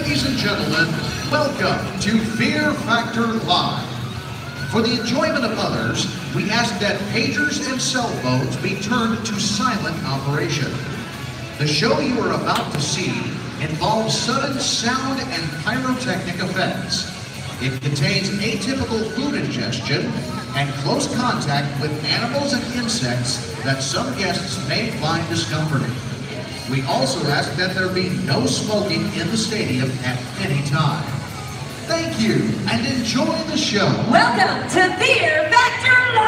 Ladies and gentlemen, welcome to Fear Factor Live. For the enjoyment of others, we ask that pagers and cell phones be turned to silent operation. The show you are about to see involves sudden sound and pyrotechnic effects. It contains atypical food ingestion and close contact with animals and insects that some guests may find discomforting. We also ask that there be no smoking in the stadium at any time. Thank you, and enjoy the show. Welcome to Fear Factor Live!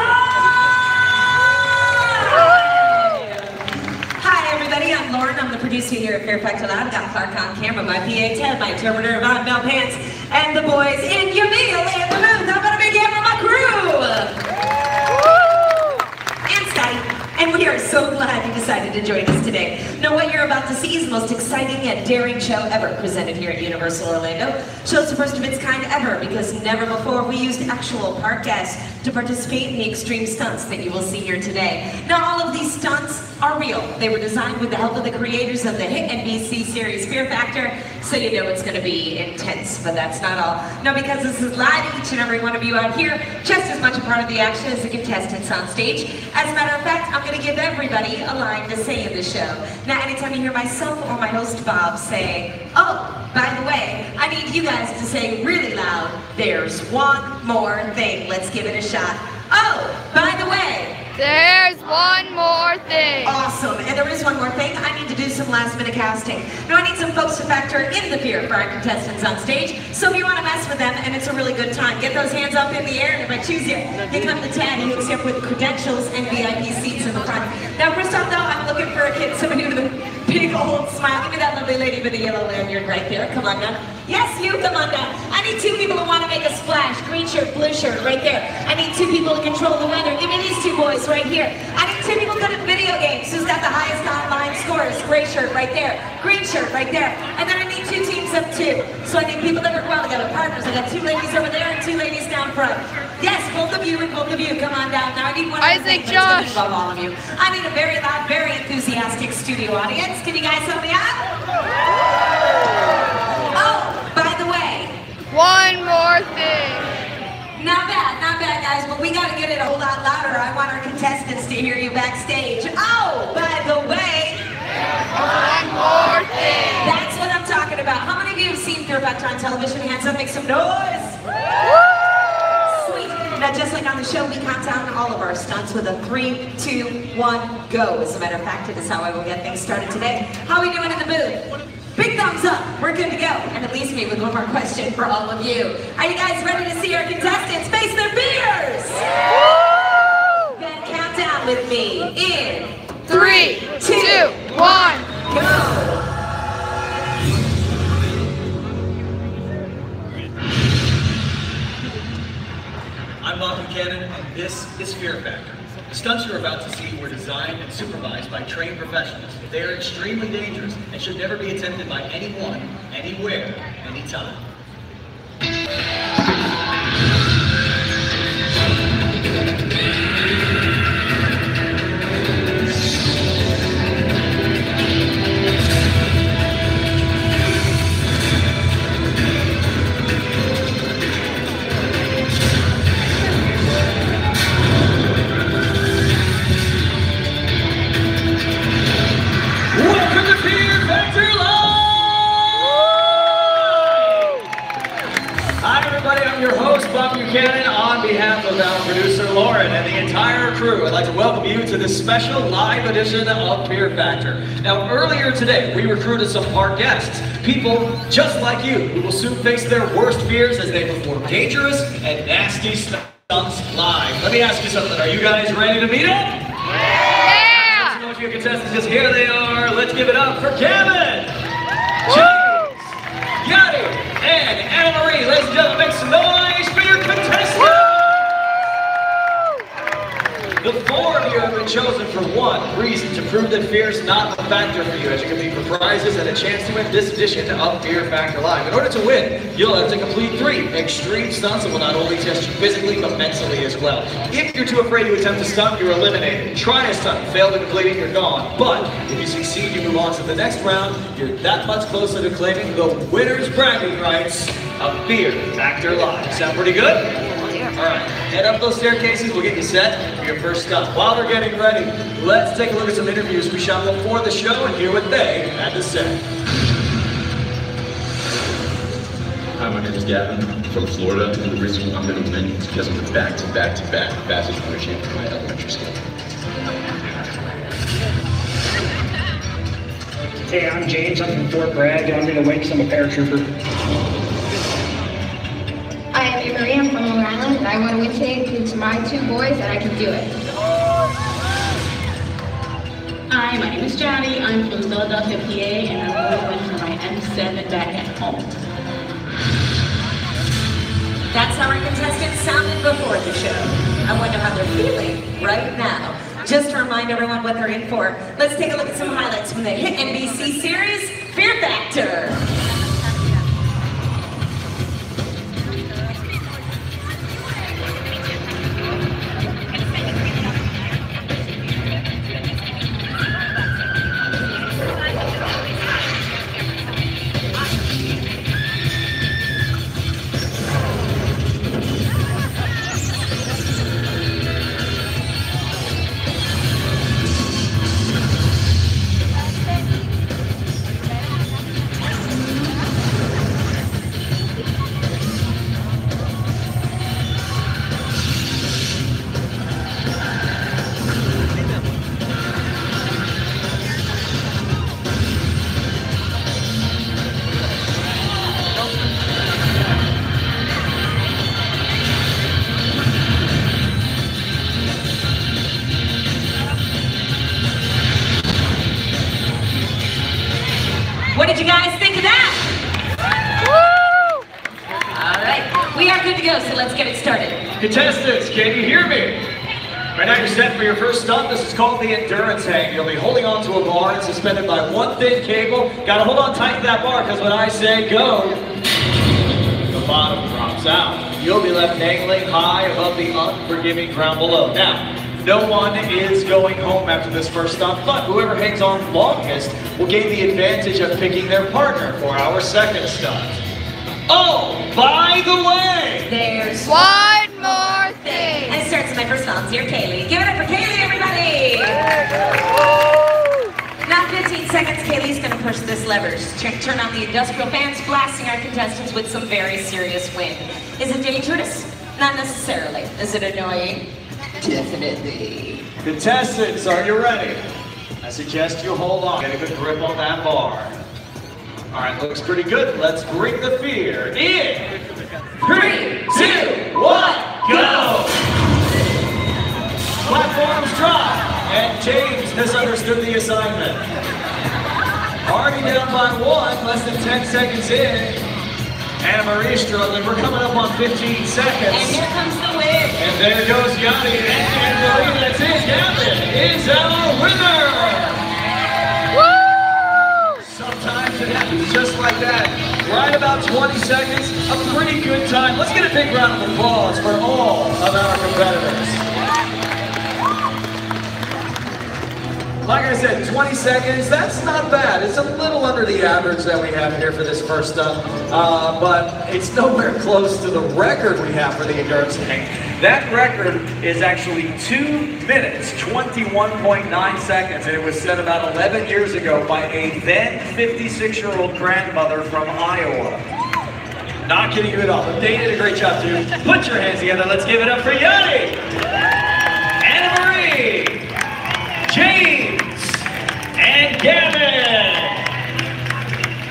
Hi, everybody. I'm Lauren. I'm the producer here at Fear Factor Live. I've got Clark on camera, my PA Ted, my interpreter, Von Bell Pants, and the boys in Yamil in the booth. I'm gonna be here for my crew. And Scotty. And we are so glad you decided to join us today. Now, what you're about to see is the most exciting and daring show ever presented here at Universal Orlando. Show's the first of its kind ever because never before we used actual park guests to participate in the extreme stunts that you will see here today. Now, all of these stunts are real. They were designed with the help of the creators of the hit NBC series Fear Factor, so you know it's going to be intense, but that's not all. Now, because this is live, each and every one of you out here just as much a part of the action as the contestants on stage. As a matter of fact, I'm going to give everybody a line to say in the show. Now, anytime you hear myself or my host Bob say, "Oh, by the way," I need you guys to say really loud, "There's one more thing." Let's give it a shot. "Oh, by the way, there's one more thing." Awesome. And there is one more thing. I need to do some last minute casting. Now I need some folks to factor in the fear for our contestants on stage. So if you want to mess with them and it's a really good time, get those hands up in the air, and if I choose you, here come the Tad who hooks you up with credentials and VIP seats in the front. Now first off though, I'm looking for a kid, somebody with a big old smile. Give me that lovely lady with the yellow lanyard right there. Come on now. Yes, you, come on now. I need two people who want to make a splash. Green shirt, blue shirt, right there. I need two people to control the weather. Give me these two boys right here. I need two people good at video games. Who's got the highest online scores? Gray shirt right there. Green shirt right there. And then I need two teams of two. So I need people that work well together, partners. I got two ladies over there and two ladies down front. Yes, both of you and both of you. Come on down. Now I need one Isaac, Josh. Above all of you. I need a very loud, very enthusiastic studio audience. Can you guys help me out? Oh, by the way, one more thing. Not bad, guys, but we gotta get it a whole lot louder. I want our contestants to hear you backstage. Oh, by the way, one more thing. That's what I'm talking about. How many of you have seen Fear Factor on television? Hands up, make some noise. Sweet. Now, just like on the show, we count down all of our stunts with a 3, 2, 1, go. As a matter of fact, it is how I will get things started today. How are we doing in the booth? Big thumbs up, we're good to go. And it leaves me with one more question for all of you. Are you guys ready to see our contestants face their fears? Then count down with me in 3, 2, 1, go! I'm Bob Buchanan, and this is Fear Factor. The stunts you're about to see were designed and supervised by trained professionals. They are extremely dangerous and should never be attempted by anyone, anywhere, anytime. I'm your host, Bob Buchanan, on behalf of our producer, Lauren, and the entire crew. I'd like to welcome you to this special live edition of Fear Factor. Now, earlier today, we recruited some park guests, people just like you, who will soon face their worst fears as they perform dangerous and nasty stunts live. Let me ask you something. Are you guys ready to meet up? yeah! Let's know your contestants, because here they are. Let's give it up for Kevin, James, Yadi, and Anna Marie. Ladies and gentlemen, make some noise for your contestants! The four of you have been chosen for one reason: to prove that fear is not a factor for you, as you compete for prizes and a chance to win this edition of Fear Factor Live. In order to win, you'll have to complete 3 extreme stunts that will not only test you physically, but mentally as well. If you're too afraid to attempt a stunt, you're eliminated. Try a stunt, fail to complete it, you're gone. But if you succeed, you move on to the next round. You're that much closer to claiming the winner's bragging rights of Fear Factor Live. Sound pretty good? Alright, head up those staircases, we'll get you set for your first stunt. While they're getting ready, let's take a look at some interviews we shot before the show and hear what they had to say. Hi, my name is Gavin. I'm from Florida, and the reason I'm going to win is because I'm the back-to-back-to-back fastest runner champ in my elementary school. Hey, I'm James. I'm from Fort Bragg, and I'm going to win because I'm a paratrooper. Hi, I'm Marie. I'm from Long Island, and I want to win today because it's my 2 boys and I can do it. Hi, my name is Johnny. I'm from Philadelphia, PA, and I'm going to win for my M7 back at home. That's how our contestants sounded before the show. I wonder how they're feeling right now. Just to remind everyone what they're in for, let's take a look at some highlights from the hit NBC series, Fear Factor. What did you guys think of that? Woo! All right, we are good to go, so let's get it started. Contestants, can you hear me? Right now you're set for your first stunt. This is called the endurance hang. You'll be holding onto a bar and suspended by one thin cable. Gotta hold on tight to that bar, because when I say go, the bottom drops out. You'll be left dangling high above the unforgiving ground below. Now, no one is going home after this first stunt, but whoever hangs on longest will gain the advantage of picking their partner for our second stunt. Oh, by the way! There's One more thing. And it starts with my first volunteer, Kaylee. Give it up for Kaylee, everybody! Now 15 seconds, Kaylee's gonna push this lever. Turn on the industrial fans, blasting our contestants with some very serious wind. Is it dangerous? Not necessarily. Is it annoying? Definitely. Contestants, are you ready? I suggest you hold on. Get a good grip on that bar. All right, looks pretty good. Let's bring the fear in. 3, 2, 1, go! Platforms drop, and James misunderstood the assignment. Already down by 1, less than 10 seconds in. Anna Marie struggling. We're coming up on 15 seconds. And here comes the win. And there goes Yanni. And Anna Marie, that's it. Gavin is our winner. Woo! Sometimes it happens just like that. Right about 20 seconds, a pretty good time. Let's get a big round of applause for all of our competitors. Like I said, 20 seconds, that's not bad. It's a little under the average that we have here for this first stunt, but it's nowhere close to the record we have for the endurance hang. That record is actually 2 minutes, 21.9 seconds, and it was set about 11 years ago by a then 56-year-old grandmother from Iowa. Not kidding you at all, but they did a great job too. Put your hands together, let's give it up for Yanni, Anna Marie, James, and Gavin!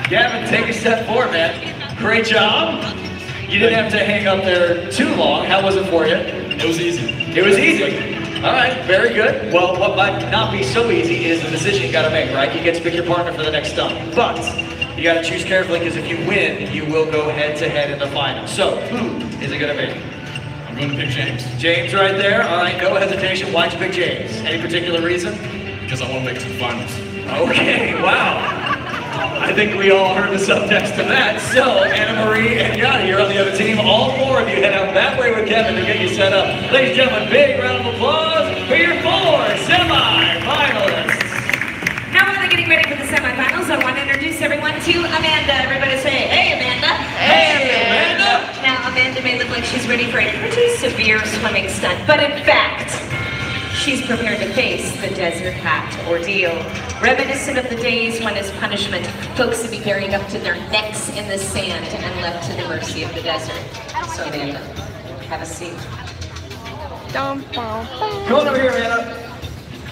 Gavin, take a step forward, man. Great job. You didn't have to hang up there too long. How was it for you? It was easy. It was easy. All right, very good. Well, what might not be so easy is the decision you gotta make, right? You get to pick your partner for the next stunt. But you gotta choose carefully, because if you win, you will go head to head in the final. So, who is it gonna be? I'm going to pick James. James right there. All right, no hesitation. Why'd you pick James? Any particular reason? Because I want to make some finals. Okay, wow. I think we all heard the subtext to that. So, Anna Marie and Yanni, you're on the other team. All four of you head out that way with Kevin to get you set up. Ladies and gentlemen, big round of applause for your 4 semi-finalists. Now while they're getting ready for the semifinals, I want to introduce everyone to Amanda. Everybody say, hey Amanda. Hey Amanda. Now Amanda may look like she's ready for a pretty severe swimming stunt, but in fact, she's prepared to face the desert hat ordeal. Reminiscent of the days when as punishment, folks would be buried up to their necks in the sand and left to the mercy of the desert. So Amanda, have a seat. Dum, bum, bum. Come on over here, Amanda.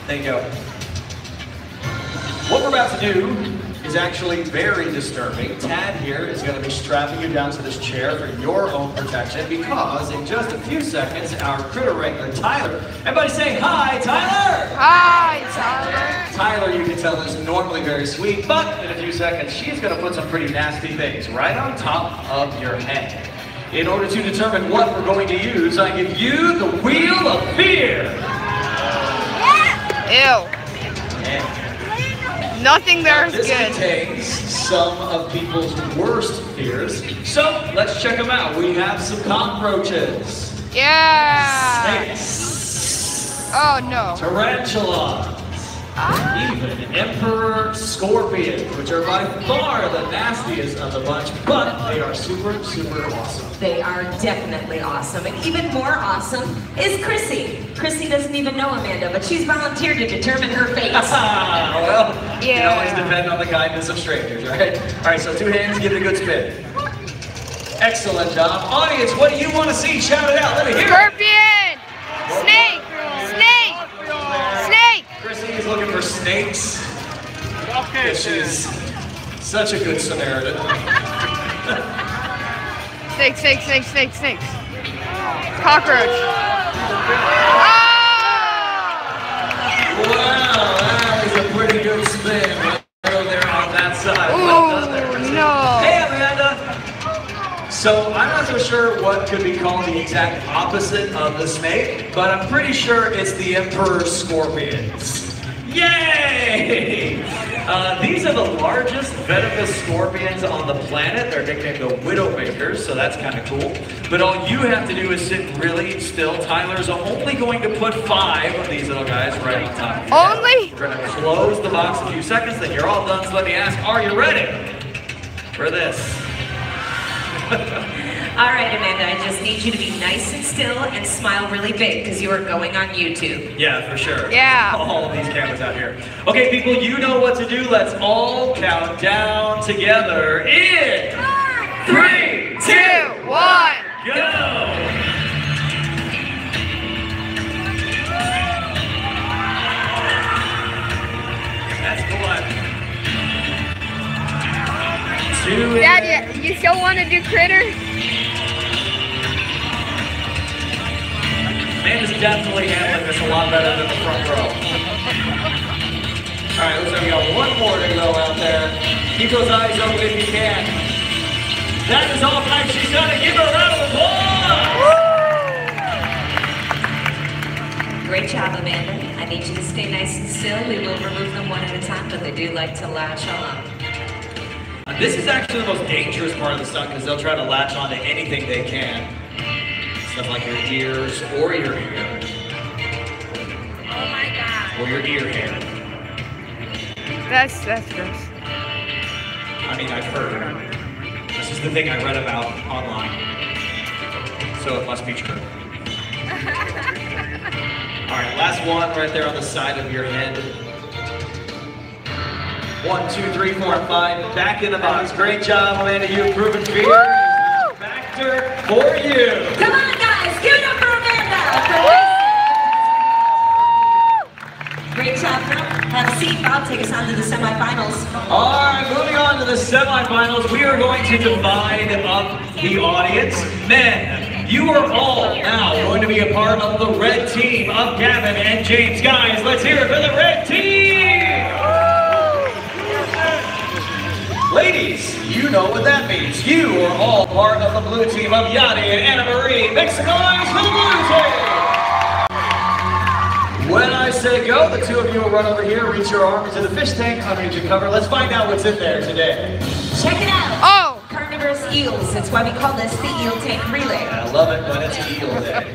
There you go. What we're about to do is actually very disturbing. Tad here is going to be strapping you down to this chair for your own protection because in just a few seconds, our critter wrangler, Tyler. Everybody say hi, Tyler! Hi, Tyler. Tyler, you can tell, is normally very sweet, but in a few seconds, she's going to put some pretty nasty things right on top of your head. In order to determine what we're going to use, I give you the Wheel of Fear. Ew. And Nothing there is this good. contains some of people's worst fears, so let's check them out. We have some cockroaches, Yeah. snakes, Oh no. tarantulas, even emperor scorpions, which are by far the nastiest of the bunch, but they are super, super awesome. They are definitely awesome, and even more awesome is Chrissy. Chrissy doesn't even know Amanda, but she's volunteered to determine her fate. Well, it Yeah. always depends on the kindness of strangers, right? All right, so 2 hands, give it a good spin. Excellent job. Audience, what do you want to see? Shout it out. Let me hear it. Scorpion. Snake. Snake. Snake. Chrissy is looking for snakes. Okay, she's such a good Samaritan. Snake, snake, snake, snake, snakes. Cockroach. Wow, that was a pretty good spin right there on that side. Oh! Well done there, Ooh, Chrissy. no. Hey, Amanda. So I'm not so sure what could be called the exact opposite of the snake, but I'm pretty sure it's the emperor scorpions. Yay! These are the largest venomous scorpions on the planet. They're nicknamed the Widowmakers, so that's kind of cool. But all you have to do is sit really still. Tyler's only going to put 5 of these little guys right on top of your head. Only? We're going to close the box in a few seconds, then you're all done. So let me ask, are you ready for this? All right, Amanda, I just need you to be nice and still and smile really big because you are going on YouTube. Yeah, for sure. Yeah. All of these cameras out here. Okay, people, you know what to do. Let's all count down together in 3, 2, 1. go! That's one. 2. Dad, you still want to do critters? Amanda's definitely handling this a lot better than the front row. All right, looks like we got one more to go out there. Keep those eyes open if you can. That is all time. She's gonna give her a round of applause. Great job, Amanda. I need you to stay nice and still. We will remove them one at a time, but they do like to latch on. This is actually the most dangerous part of the stunt because they'll try to latch onto anything they can. Stuff like your ears or your hair. Oh my God. Or your ear hair. That's gross. I mean, I've heard. This is the thing I read about online. So it must be true. All right, last one right there on the side of your head. 1, 2, 3, 4, 5. Back in the box. Great job, Amanda. You've proven fear is a factor for you. Come on, guys, give it up for Amanda. Great job, girl. Have a seat, Bob. Take us on to the semifinals. All right, moving on to the semifinals, we are going to divide up the audience. Men, you are all now going to be a part of the red team of Gavin and James. Guys, let's hear it for the red team! Ladies ladies, you know what that means. You are all part of the blue team of Yanni and Anna Marie. Make some noise for the blue team! When I say go, the two of you will run over here, reach your arm into the fish tank underneath your cover. Let's find out what's in there today. Check it out. Oh! Carnivorous eels. That's why we call this the eel tank relay. I love it when it's eel day.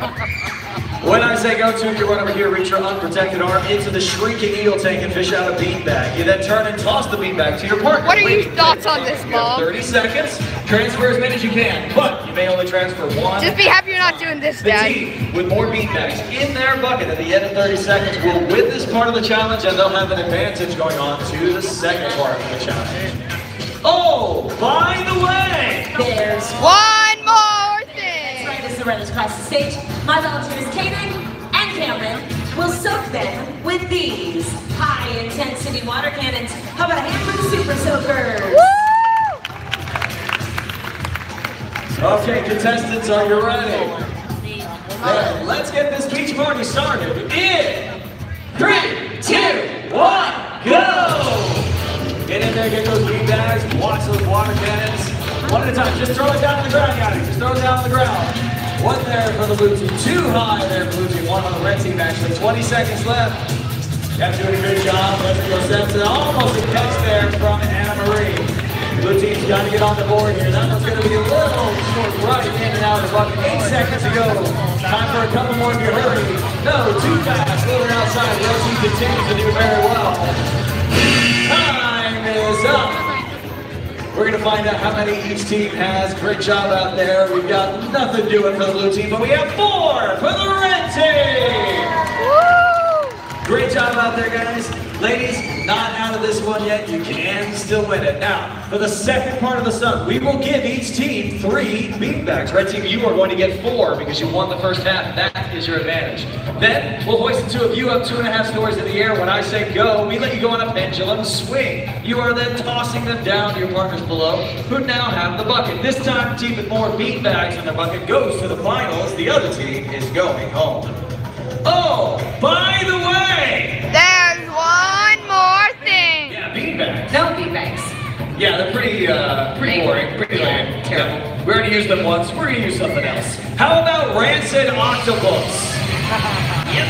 When I say go, two of you run over here, reach your unprotected arm into the shrinking eel tank and fish out a beanbag. You then turn and toss the beanbag to your partner. What are your thoughts on this, You have Mom? 30 seconds. Transfer as many as you can, but you may only transfer one. Just be happy you're not doing this, The Dad. team with more beanbags in their bucket at the end of 30 seconds will win this part of the challenge, and they'll have an advantage going on to the second part of the challenge. Oh, by the way! There's One more That's thing! right, as the runners cross the stage, my volunteers Kaden and Cameron will soak them with these high-intensity water cannons. How about a hand for the Super Soakers? Okay, contestants, are you ready? Then let's get this beach party started in 3, 2, 1, go! Get in there, get those beanbags, watch those water cannons. One at a time, just throw it down on the ground, Yanni. Just throw it down on the ground. One there for the blue team, two high there for the blue team, one on the red team actually. 20 seconds left. That's doing a good job. Let's go steps and almost a catch there from Anna Marie. Blue team's got to get on the board here. That one's going to be a little short right in and out of the bucket. 8 seconds to go. Time for a couple more if you hurry. No, too fast. A little outside. The red team continues to do very well. Time is up. We're going to find out how many each team has. Great job out there. We've got nothing doing for the blue team, but we have 4 for the red team. Great job out there, guys. Ladies, not out of this one yet. You can still win it. Now, for the second part of the stunt, we will give each team 3 beanbags. Red team, you are going to get 4 because you won the first half. That is your advantage. Then, we'll hoist the two of you up 2.5 stories in the air. When I say go, we let you go on a pendulum swing. You are then tossing them down to your partners below, who now have the bucket. This time, the team with more beanbags in their bucket goes to the finals. The other team is going home. Oh, by the way! There's one more thing! Yeah, beanbags. No beanbags. Yeah, they're pretty boring, pretty lame. Terrible. Yeah. We already used them once, we're gonna use something else. How about rancid octopus? Yep.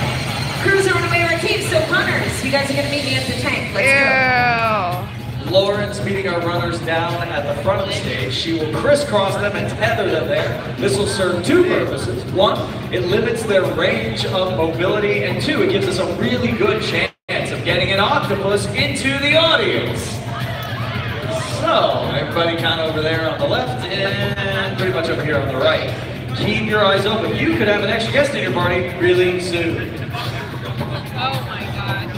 Crews are on the way to our team, so runners, you guys are gonna meet me at the tank. Let's go. Ew. Lauren's meeting our runners down at the front of the stage. She will crisscross them and tether them there. This will serve 2 purposes. 1, it limits their range of mobility, and 2, it gives us a really good chance of getting an octopus into the audience. So, everybody kind of over there on the left and pretty much over here on the right. Keep your eyes open. You could have an extra guest in your party really soon. Oh my god.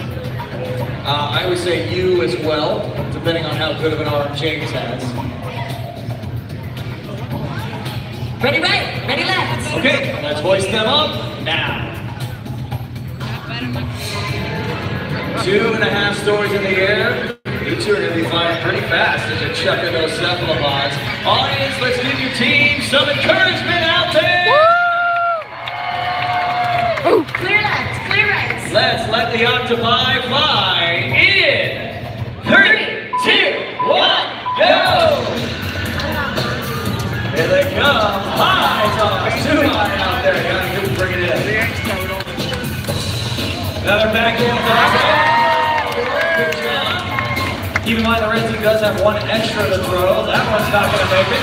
I would say you as well, depending on how good of an arm James has. Ready right, ready left. Okay, let's hoist them up now. 2.5 stories in the air. You two are going to be flying pretty fast as you're chucking those cephalopods. Audience, let's give your team some encouragement out there. Woo! Clear left, clear right. Let's let the octopi fly in 3, 2, 1, go! Here they come. High toss, too high out there. Gotta bring it in. Another backhand toss. Good job. Keep in mind the red team does have 1 extra to throw. That one's not going to make it.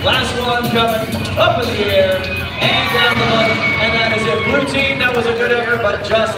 Last one coming up in the air and down the bucket. And that is it. Blue team, that was a good effort, but just